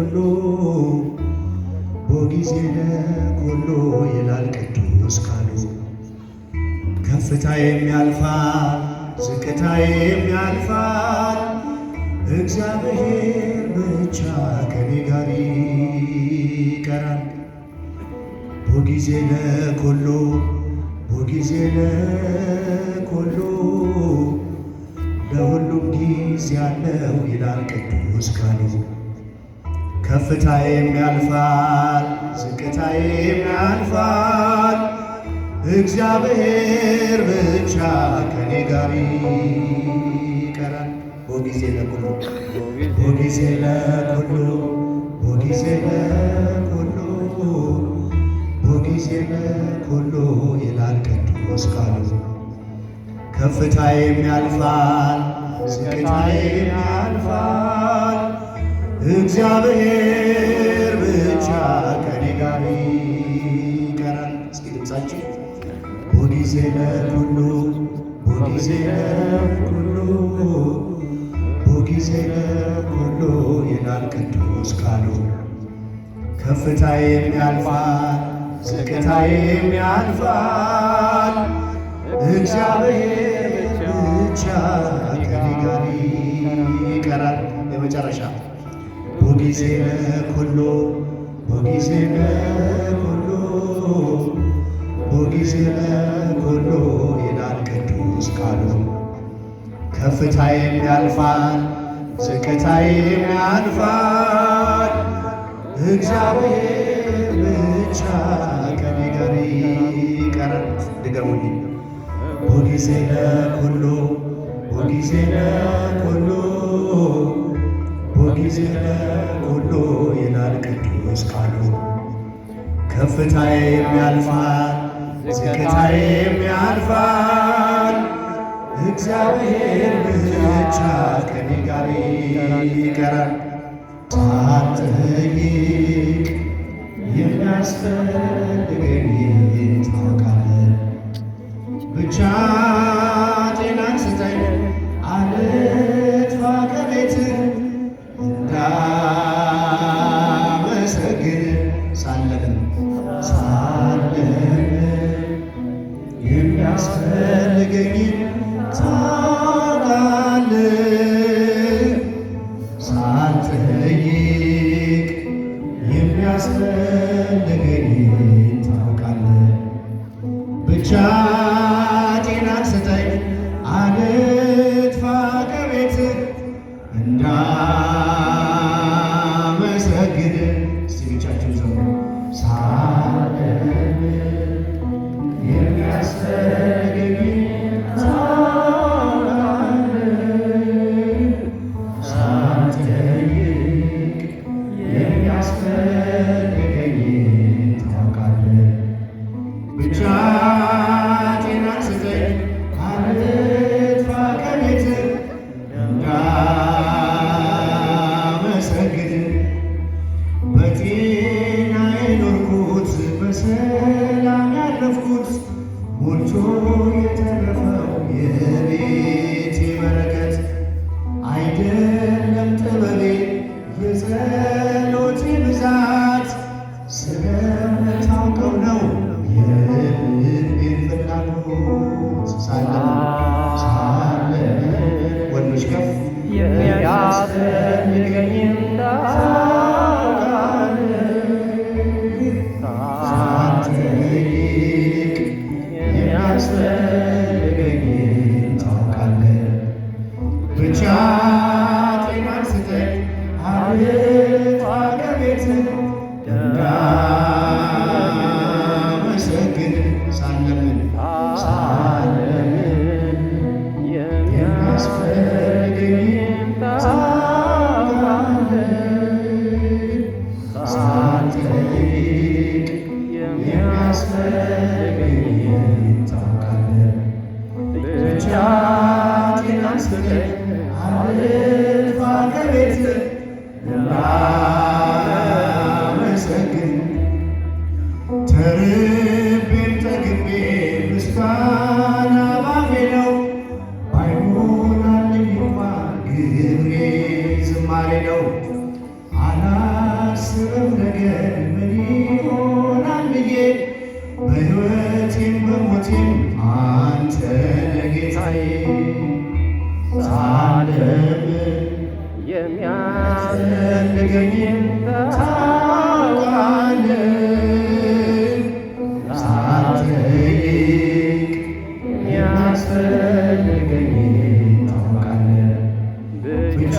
ለኩሉ ወጊዜ ለኩሉ ይላል ቅዱስ ቃሉ። ከፍታዬም ያልፋል ዝቅታዬም ያልፋል፣ እግዚአብሔር ብቻ ከኔ ጋር ይቀራል። ወጊዜ ለኩሉ ወጊዜ ለኩሉ ለሁሉም ጊዜ አለው ይላል ቅዱስ ቃሉ። ከፍታዬም ያልፋል ዝቅታዬም ያልፋል፣ እግዚአብሔር ብቻ ከኔ ጋር ይቀራል። ወጊዜ ለኩሉ ወጊዜ ለኩሉ ወጊዜ ለኩሉ ወጊዜ ለኩሉ ይላል ቅዱስ ቃሉ። ከፍታዬም ያልፋል ዝቅታዬም ያልፋል፣ እግዚአብሔር ብቻ ከኔ ጋር ይቀራል። እስኪ ድምፃችን ወጊዜ ለኩሉ ወጊዜ ለኩሉ ወጊዜ ለኩሉ ይላል ቅዱስ ቃሉ። ከፍታዬም ያልፋል ዝቅታዬም ያልፋል፣ እግዚአብሔር ብቻ ከኔ ጋር ይቀራል። የመጨረሻ ወጊዜ ለኩሉ ወጊዜ ለኩሉ ወጊዜ ለኩሉ ይላል ቅዱስ ቃሉ። ከፍታዬም ያልፋል ዝቅታዬም ያልፋል፣ እግዚአብሔር ብቻ ከኔ ጋር ይቀራል። ድገሙልኝ። ወጊዜ ለኩሉ ወጊዜ ለኩሉ ወጊዜ ለኩሉ ይላል ቅዱስ ቃሉ። ከፍታዬም ያልፋል ዝቅታዬም ያልፋል፣ እግዚአብሔር ብቻ ከኔ ጋር ይቀራል። ሳትጠይቅ የሚያስፈልገኝ ታውቃለህ፣ ብቻ ጤናን ስጠኝ አልጥፋ ከቤትህ እንዳመሰግን ሳለንም የሚያስፈልገኝን ታውቃለህ፣ ሳትጠይቅ የሚያስፈልገኝን ታውቃለህ፣ ብቻ ጤናን ስጠኝ አልጥፋ ከቤትህ እንዳመሰግን። እስቲ ብቻችሁን ዘምሩ። የሚያስፈልገኝን ታውቃለህ፣ ሳትጠይቅ የሚያስፈልገኝን ታውቃለህ፣ ብቻ ጤናን ስጠኝ አልጥፋ ከቤትህ እንዳመሰግን። በጤና የኖርኩት በሰላም ያለፍኩት ሞልቶ የተረፈው የቤቴ በረከት አይደለም ጥበቤ የጸሎቴ ብዛት፣ ስለምታውቀው ነው የልቤን ፍላጎት። ሳለን ወንዶች ከፍ የሚያስፈልገኝን ሳትጠይቅ የሚያስፈልገኝን ታውቃለህ፣ ብቻ ጤናን ስጠኝ አልጥፋ ከቤትህ እንዳመሰግን። ሳለምን የሚያስፈልገኝን ታውቃለህ፣ ሳትጠይቅ የሚያስፈልገኝን ታውቃለህ፣ ብቻ ጤናን ስጠኝ አልጥፋ ከቤትህ የሚያስፈልገኝን ታውቃለህ፣ ሳትጠይቅ የሚያስፈልገኝን ታውቃለህ ብቻ